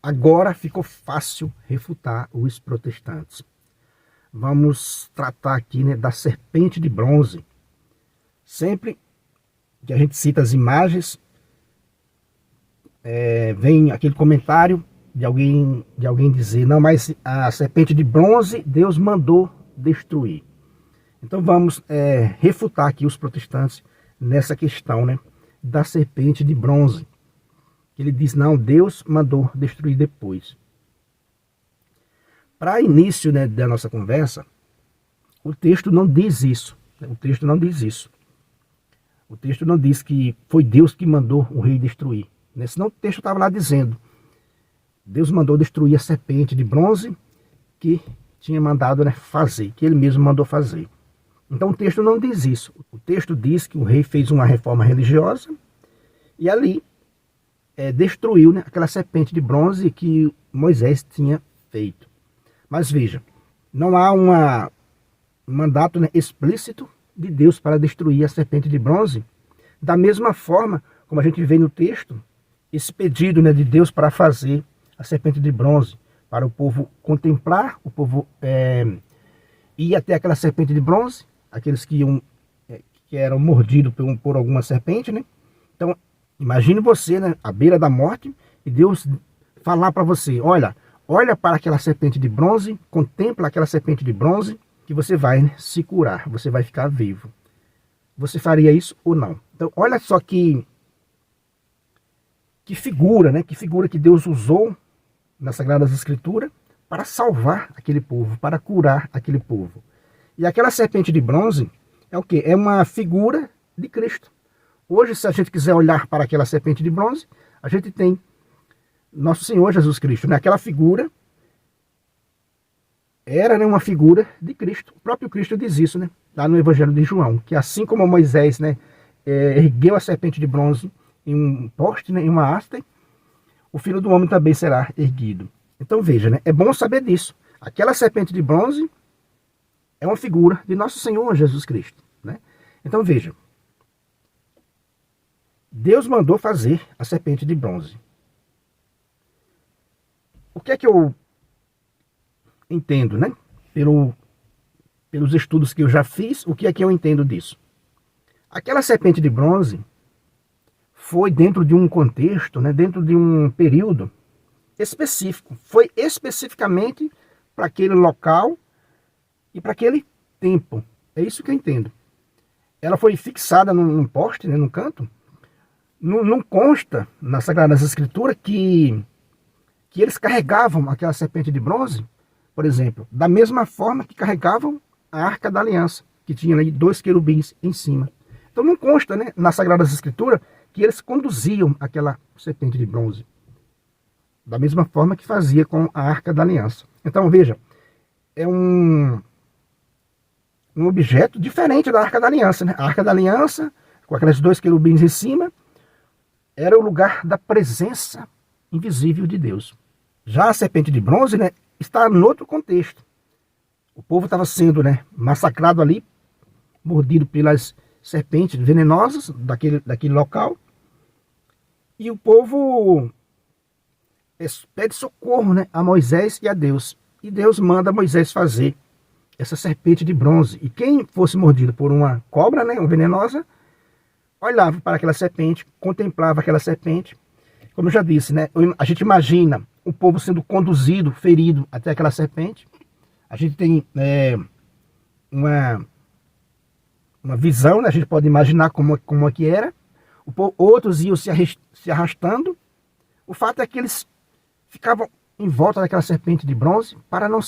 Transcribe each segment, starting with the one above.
agora ficou fácil refutar os protestantes. Vamos tratar aqui, né, da serpente de bronze. Sempre que a gente cita as imagens, vem aquele comentário de alguém dizer: não, mas a serpente de bronze Deus mandou destruir. Então vamos refutar aqui os protestantes nessa questão, né, da serpente de bronze. Ele diz: não, Deus mandou destruir depois. Para início, né, da nossa conversa, o texto não diz isso. O texto não diz isso. O texto não diz que foi Deus que mandou o rei destruir. Senão o texto estava lá dizendo: Deus mandou destruir a serpente de bronze que tinha mandado, né, fazer, que ele mesmo mandou fazer. Então o texto não diz isso. O texto diz que o rei fez uma reforma religiosa e ali destruiu, né, aquela serpente de bronze que Moisés tinha feito. Mas veja, não há um mandato, né, explícito de Deus para destruir a serpente de bronze. Da mesma forma como a gente vê no texto, esse pedido, né, de Deus para fazer a serpente de bronze, para o povo contemplar, o povo ir até aquela serpente de bronze, aqueles que eram mordidos por alguma serpente, né? Então, imagine você, né, à beira da morte, e Deus falar para você: olha para aquela serpente de bronze, contempla aquela serpente de bronze, que você vai, né, se curar, você vai ficar vivo. Você faria isso ou não? Então, olha só que figura, né? Que figura que Deus usou nas Sagradas Escrituras para salvar aquele povo, para curar aquele povo. E aquela serpente de bronze é o quê? É uma figura de Cristo. Hoje, se a gente quiser olhar para aquela serpente de bronze, a gente tem nosso Senhor Jesus Cristo, né? Aquela figura era, né, uma figura de Cristo. O próprio Cristo diz isso, né, lá no Evangelho de João, que assim como Moisés, né, ergueu a serpente de bronze em um poste, né, em uma haste, o Filho do Homem também será erguido. Então veja, né, é bom saber disso. Aquela serpente de bronze é uma figura de nosso Senhor Jesus Cristo, né? Então veja, Deus mandou fazer a serpente de bronze. O que é que eu entendo, né? Pelos estudos que eu já fiz, o que é que eu entendo disso? Aquela serpente de bronze foi dentro de um contexto, né, dentro de um período específico. Foi especificamente para aquele local e para aquele tempo. É isso que eu entendo. Ela foi fixada num poste, né, num canto. Não consta nas Sagradas Escrituras que eles carregavam aquela serpente de bronze, por exemplo, da mesma forma que carregavam a Arca da Aliança, que tinha ali 2 querubins em cima. Então não consta, né, nas Sagradas Escrituras que eles conduziam aquela serpente de bronze, da mesma forma que fazia com a Arca da Aliança. Então veja, é um objeto diferente da Arca da Aliança, né? A Arca da Aliança, com aqueles 2 querubins em cima, era o lugar da presença invisível de Deus. Já a serpente de bronze, né, está em outro contexto. O povo estava sendo, né, massacrado ali, mordido pelas serpentes venenosas daquele local. E o povo pede socorro, né, a Moisés e a Deus. E Deus manda Moisés fazer essa serpente de bronze. E quem fosse mordido por uma cobra, né, uma venenosa, olhava para aquela serpente, contemplava aquela serpente. Como eu já disse, né, a gente imagina o povo sendo conduzido, ferido até aquela serpente. A gente tem uma visão, né, a gente pode imaginar como é que era. Outros iam se arrastando. O fato é que eles ficavam em volta daquela serpente de bronze para não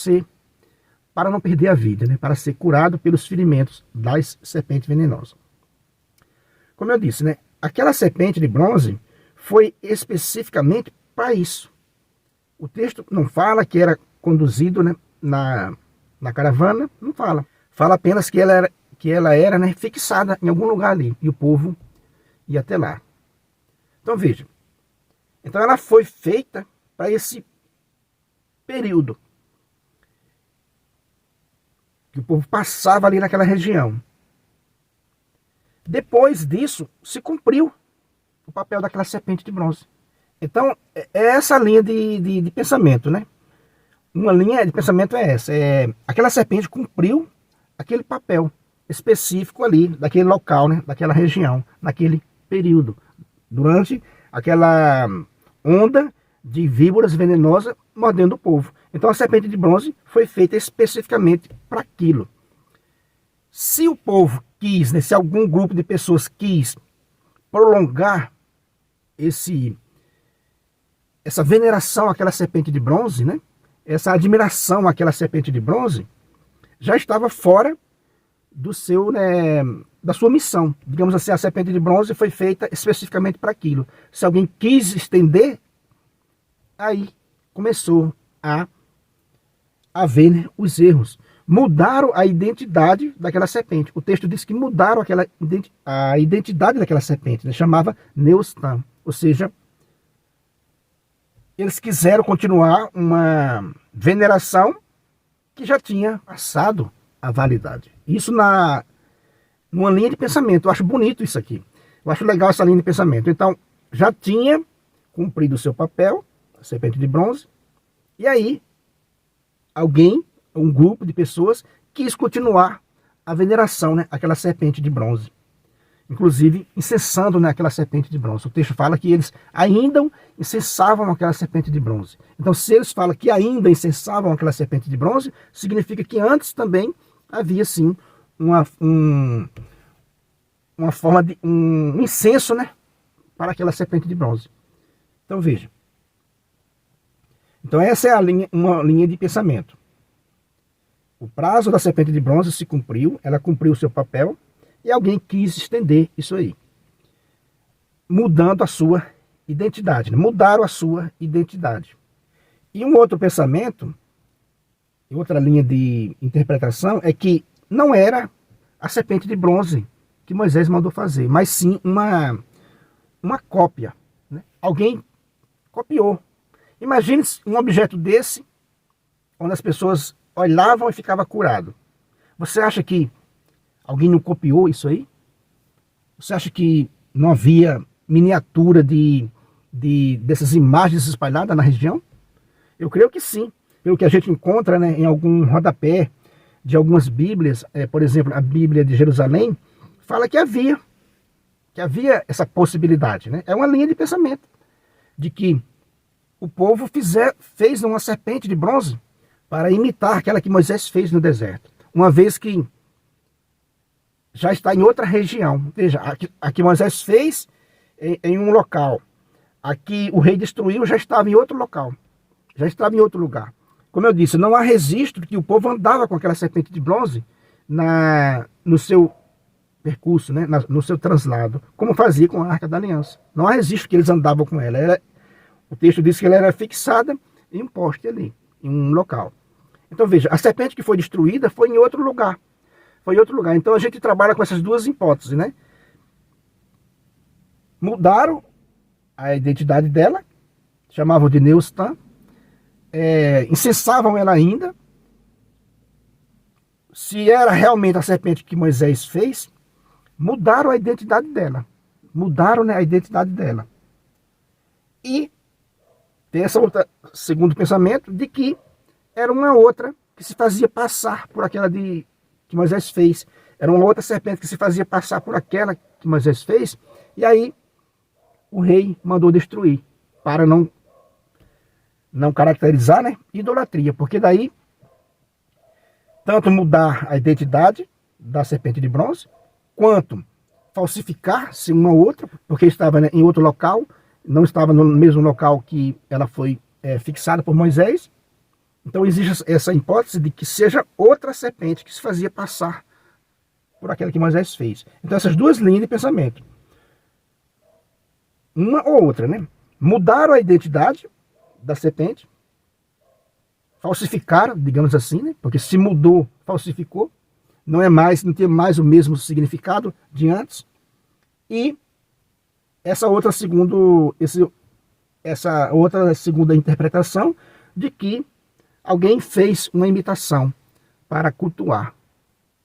perder a vida, né, para ser curado pelos ferimentos das serpentes venenosas. Como eu disse, né, aquela serpente de bronze foi especificamente para isso. O texto não fala que era conduzido, né, na caravana, não fala. Fala apenas que ela era, né, fixada em algum lugar ali, e o povo ia até lá. Então veja, então ela foi feita para esse período que o povo passava ali naquela região. Depois disso, se cumpriu o papel daquela serpente de bronze. Então, é essa linha de pensamento, né? Uma linha de pensamento é essa. Aquela serpente cumpriu aquele papel específico ali, daquele local, né? Daquela região, naquele período, durante aquela onda de víboras venenosas mordendo o povo. Então a serpente de bronze foi feita especificamente para aquilo. Se o povo quis, né, se algum grupo de pessoas quis prolongar essa veneração àquela serpente de bronze, né, essa admiração àquela serpente de bronze, já estava fora do seu, né, da sua missão. Digamos assim, a serpente de bronze foi feita especificamente para aquilo. Se alguém quis estender, aí começou a haver, né, os erros. Mudaram a identidade daquela serpente. O texto diz que mudaram a identidade daquela serpente, né? Chamava Neustan. Ou seja, eles quiseram continuar uma veneração que já tinha passado a validade. Isso numa linha de pensamento. Eu acho bonito isso aqui. Eu acho legal essa linha de pensamento. Então, já tinha cumprido o seu papel, a serpente de bronze, e aí alguém, um grupo de pessoas, quis continuar a veneração, né, àquela serpente de bronze. Inclusive, incensando, né, aquela serpente de bronze. O texto fala que eles ainda incensavam aquela serpente de bronze. Então, se eles falam que ainda incensavam aquela serpente de bronze, significa que antes também havia, sim, uma forma de um incenso, né, para aquela serpente de bronze. Então, veja. Então, essa é uma linha de pensamento. O prazo da serpente de bronze se cumpriu, ela cumpriu o seu papel, e alguém quis estender isso aí, mudando a sua identidade, né? Mudaram a sua identidade. E um outro pensamento, outra linha de interpretação, é que não era a serpente de bronze que Moisés mandou fazer, mas sim uma cópia, né? Alguém copiou. Imagine um objeto desse, onde as pessoas olhavam e ficavam curadas. Você acha que alguém não copiou isso aí? Você acha que não havia miniatura dessas imagens espalhadas na região? Eu creio que sim. Pelo que a gente encontra, né, em algum rodapé de algumas bíblias, por exemplo, a Bíblia de Jerusalém, fala que havia essa possibilidade, né? É uma linha de pensamento de que o povo fez uma serpente de bronze para imitar aquela que Moisés fez no deserto. Uma vez que já está em outra região. Veja, aqui Moisés fez em um local. Aqui o rei destruiu, já estava em outro local. Já estava em outro lugar. Como eu disse, não há registro que o povo andava com aquela serpente de bronze no seu percurso, né, no seu translado, como fazia com a Arca da Aliança. Não há registro que eles andavam com ela. O texto diz que ela era fixada em um poste ali, em um local. Então veja, a serpente que foi destruída foi em outro lugar. Foi em outro lugar. Então a gente trabalha com essas duas hipóteses, né? Mudaram a identidade dela, chamavam de Neustan, incensavam ela ainda. Se era realmente a serpente que Moisés fez, mudaram a identidade dela. Mudaram, né, a identidade dela. E tem essa outra, segundo pensamento, de que era uma outra que se fazia passar por aquela que Moisés fez. Era uma outra serpente que se fazia passar por aquela que Moisés fez. E aí o rei mandou destruir, para não caracterizar, né, idolatria. Porque daí, tanto mudar a identidade da serpente de bronze, quanto falsificar-se uma outra, porque estava, né, em outro local, não estava no mesmo local que ela foi fixada por Moisés. Então existe essa hipótese de que seja outra serpente que se fazia passar por aquela que Moisés fez. Então essas duas linhas de pensamento, uma ou outra, né? Mudaram a identidade da serpente, falsificaram, digamos assim, né? Porque se mudou, falsificou, não tem mais o mesmo significado de antes. E essa outra segunda interpretação de que alguém fez uma imitação para cultuar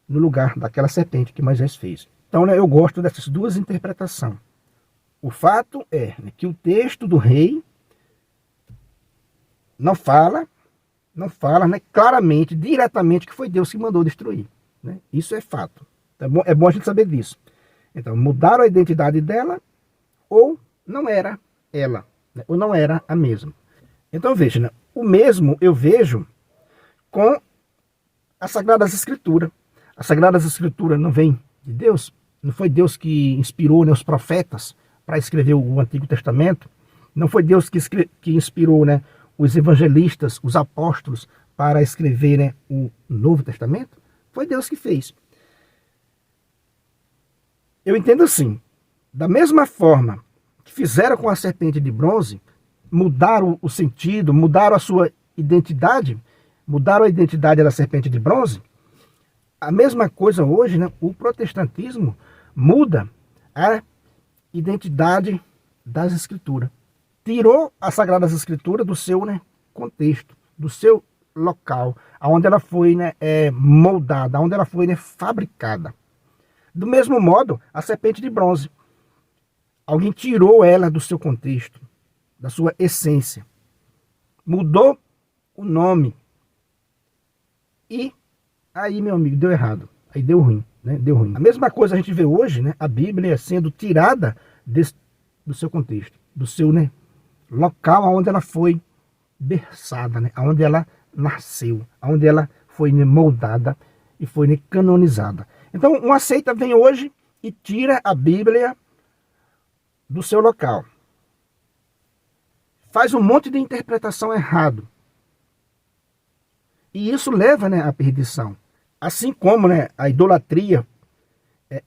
no lugar daquela serpente que Moisés fez. Então, né, eu gosto dessas duas interpretações. O fato é, né, que o texto do rei não fala, né, claramente, diretamente, que foi Deus que mandou destruir. Né? Isso é fato. É bom a gente saber disso. Então, mudaram a identidade dela, ou não era ela, né? Ou não era a mesma. Então, veja, né? O mesmo eu vejo com as Sagradas Escrituras. As Sagradas Escrituras não vêm de Deus? Não foi Deus que inspirou, né, os profetas para escrever o Antigo Testamento? Não foi Deus que inspirou, né, os evangelistas, os apóstolos, para escrever, né, o Novo Testamento? Foi Deus que fez. Eu entendo assim, da mesma forma que fizeram com a serpente de bronze, mudaram o sentido, mudaram a sua identidade, mudaram a identidade da serpente de bronze, a mesma coisa hoje, né, o protestantismo muda a identidade das Escrituras. Tirou as Sagradas Escrituras do seu, né, contexto, do seu local, onde ela foi, né, moldada, onde ela foi, né, fabricada. Do mesmo modo, a serpente de bronze. Alguém tirou ela do seu contexto, da sua essência. Mudou o nome. E aí, meu amigo, deu errado. Aí deu ruim, né? Deu ruim. A mesma coisa a gente vê hoje, né? A Bíblia sendo tirada do seu contexto, do seu, né, local onde ela foi berçada, né? Onde ela nasceu, onde ela foi, né, moldada e foi, né, canonizada. Então, uma seita vem hoje e tira a Bíblia do seu local. Faz um monte de interpretação errado. E isso leva, né, à perdição. Assim como, né, a idolatria,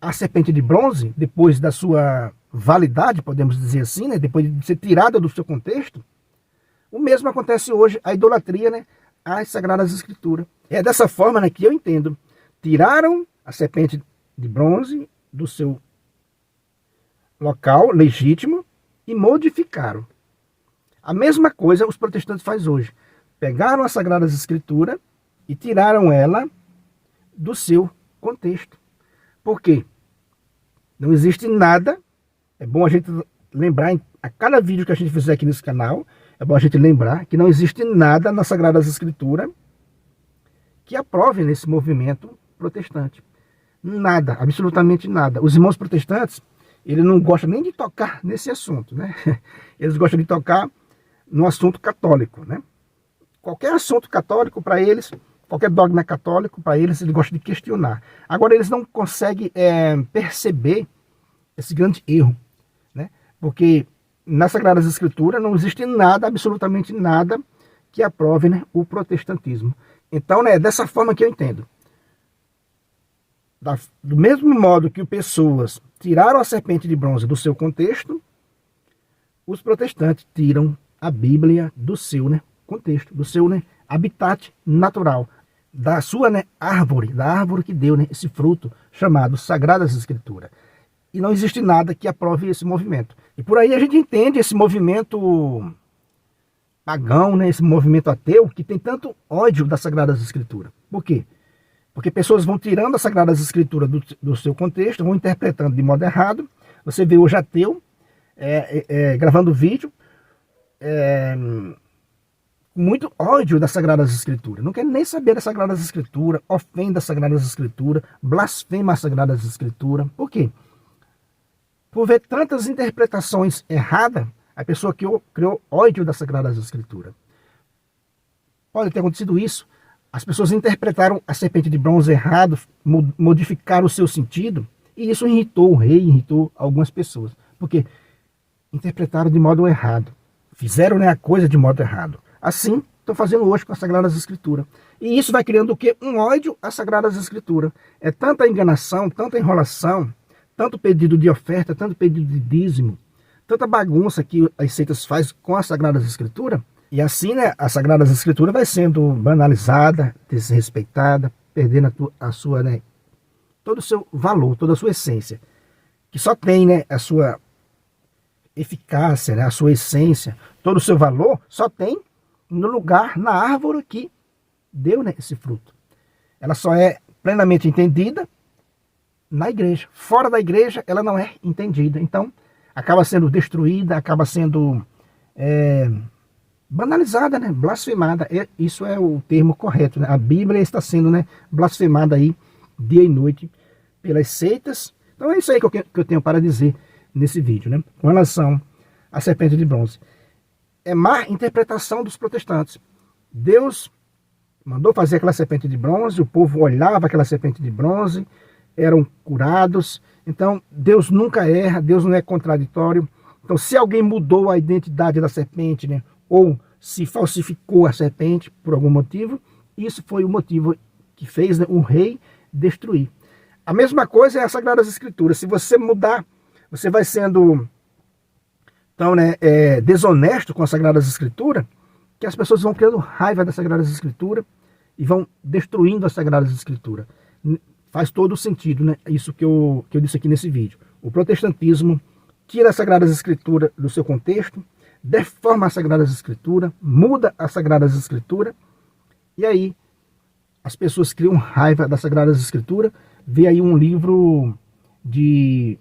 a serpente de bronze, depois da sua validade, podemos dizer assim, né, depois de ser tirada do seu contexto, o mesmo acontece hoje, a idolatria, né, às Sagradas Escrituras. É dessa forma, né, que eu entendo. Tiraram a serpente de bronze do seu local legítimo e modificaram. A mesma coisa os protestantes fazem hoje. Pegaram as Sagradas Escrituras e tiraram ela do seu contexto. Por quê? Não existe nada, é bom a gente lembrar, a cada vídeo que a gente fizer aqui nesse canal, é bom a gente lembrar que não existe nada nas Sagradas Escrituras que aprove nesse movimento protestante. Nada, absolutamente nada. Os irmãos protestantes, eles não gostam nem de tocar nesse assunto, né? Eles gostam de tocar no assunto católico, né? Qualquer assunto católico para eles, qualquer dogma católico para eles gostam de questionar. Agora, eles não conseguem perceber esse grande erro, né? Porque nas Sagradas Escrituras não existe nada, absolutamente nada, que aprove, né, o protestantismo. Então, né, dessa forma que eu entendo. Do mesmo modo que pessoas tiraram a serpente de bronze do seu contexto, os protestantes tiram a Bíblia do seu, né, contexto, do seu, né, habitat natural, da sua, né, árvore, da árvore que deu, né, esse fruto chamado Sagradas Escrituras. E não existe nada que aprove esse movimento. E por aí a gente entende esse movimento pagão, né, esse movimento ateu, que tem tanto ódio das Sagradas Escrituras. Por quê? Porque pessoas vão tirando as Sagradas Escrituras do seu contexto, vão interpretando de modo errado. Você vê hoje ateu gravando vídeo com muito ódio das Sagradas Escrituras. Não quer nem saber das Sagradas Escrituras, ofende as Sagradas Escrituras, blasfema as Sagradas Escrituras. Por quê? Por ver tantas interpretações erradas, a pessoa que criou ódio das Sagradas Escrituras. Pode ter acontecido isso. As pessoas interpretaram a serpente de bronze errado, modificaram o seu sentido, e isso irritou o rei, irritou algumas pessoas. Porque interpretaram de modo errado. Fizeram, né, a coisa de modo errado. Assim, estão fazendo hoje com as Sagradas Escrituras. E isso vai criando o quê? Um ódio às Sagradas Escrituras. É tanta enganação, tanta enrolação, tanto pedido de oferta, tanto pedido de dízimo, tanta bagunça que as seitas fazem com as Sagradas Escrituras. E assim, né, a Sagradas Escrituras vai sendo banalizada, desrespeitada, perdendo a sua, né, todo o seu valor, toda a sua essência. Que só tem, né, a sua eficácia, né, a sua essência, todo o seu valor, só tem no lugar, na árvore que deu, né, esse fruto. Ela só é plenamente entendida na igreja. Fora da igreja, ela não é entendida. Então, acaba sendo destruída, acaba sendo banalizada, né? Blasfemada. Isso é o termo correto, né? A Bíblia está sendo, né, blasfemada aí dia e noite pelas seitas. Então é isso aí que eu tenho para dizer nesse vídeo, né? Com relação à serpente de bronze. É má interpretação dos protestantes. Deus mandou fazer aquela serpente de bronze, o povo olhava aquela serpente de bronze, eram curados. Então Deus nunca erra, Deus não é contraditório. Então se alguém mudou a identidade da serpente, né, ou se falsificou a serpente por algum motivo, isso foi o motivo que fez, né, o rei destruir. A mesma coisa é as Sagradas Escrituras. Se você mudar, você vai sendo então, né, desonesto com as Sagradas Escrituras, que as pessoas vão criando raiva das Sagradas Escrituras e vão destruindo as Sagradas Escrituras. Faz todo o sentido, né? Isso que eu disse aqui nesse vídeo. O protestantismo tira as Sagradas Escrituras do seu contexto, deforma as Sagradas Escrituras, muda as Sagradas Escrituras, e aí as pessoas criam raiva das Sagradas Escrituras, vê aí um livro de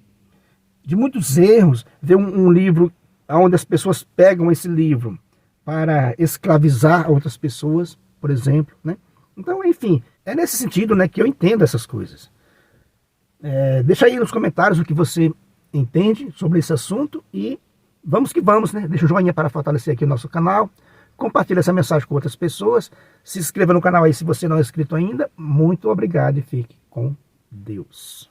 muitos erros, vê um livro onde as pessoas pegam esse livro para escravizar outras pessoas, por exemplo, né? Então, enfim, é nesse sentido, né, que eu entendo essas coisas. Deixa aí nos comentários o que você entende sobre esse assunto e vamos que vamos, né? Deixa o joinha para fortalecer aqui o nosso canal, compartilha essa mensagem com outras pessoas, se inscreva no canal aí se você não é inscrito ainda. Muito obrigado e fique com Deus.